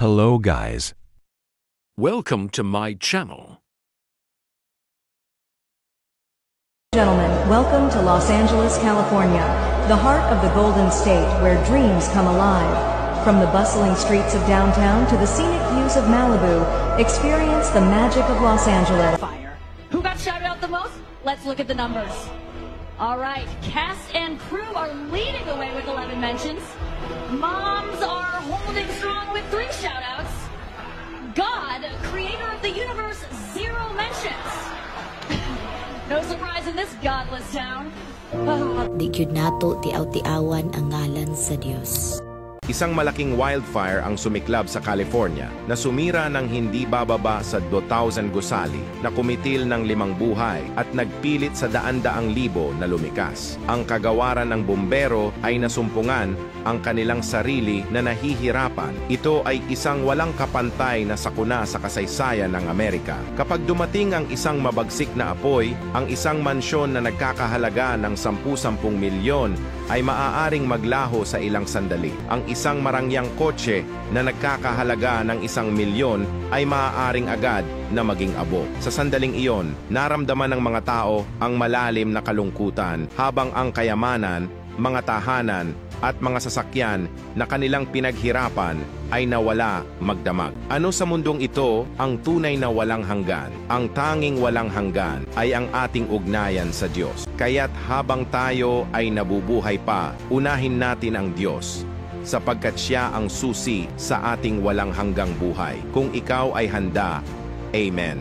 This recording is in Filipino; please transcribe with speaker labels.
Speaker 1: Hello guys.
Speaker 2: Welcome to my channel.
Speaker 3: Gentlemen, welcome to Los Angeles, California, the heart of the Golden State where dreams come alive. From the bustling streets of downtown to the scenic views of Malibu, experience the magic of Los Angeles.
Speaker 4: Fire. Who got shouted out the most? Let's look at the numbers. All right, cast and crew are leading the way with 11 mentions. Moms are holding strong with 3 shout-outs. God, creator of the universe, 0 mentions. No surprise in this godless town.
Speaker 5: Di gyud nato tiaw-tiawan ang ngalan sa Dios.
Speaker 6: Isang malaking wildfire ang sumiklab sa California na sumira ng hindi bababa sa 2,000 gusali na kumitil ng 5 buhay at nagpilit sa daan-daang libo na lumikas. Ang kagawaran ng bumbero ay nasumpungan ang kanilang sarili na nahihirapan. Ito ay isang walang kapantay na sakuna sa kasaysayan ng Amerika. Kapag dumating ang isang mabagsik na apoy, ang isang mansyon na nagkakahalaga ng 10-10 milyon ay maaaring maglaho sa ilang sandali. Ang isang marangyang kotse na nagkakahalaga ng 1 milyon ay maaaring agad na maging abo. Sa sandaling iyon, naramdaman ng mga tao ang malalim na kalungkutan habang ang kayamanan, mga tahanan at mga sasakyan na kanilang pinaghirapan ay nawala magdamag. Ano sa mundong ito ang tunay na walang hanggan? Ang tanging walang hanggan ay ang ating ugnayan sa Diyos. Kaya't habang tayo ay nabubuhay pa, unahin natin ang Diyos, sapagkat Siya ang susi sa ating walang hanggang buhay. Kung ikaw ay handa, Amen.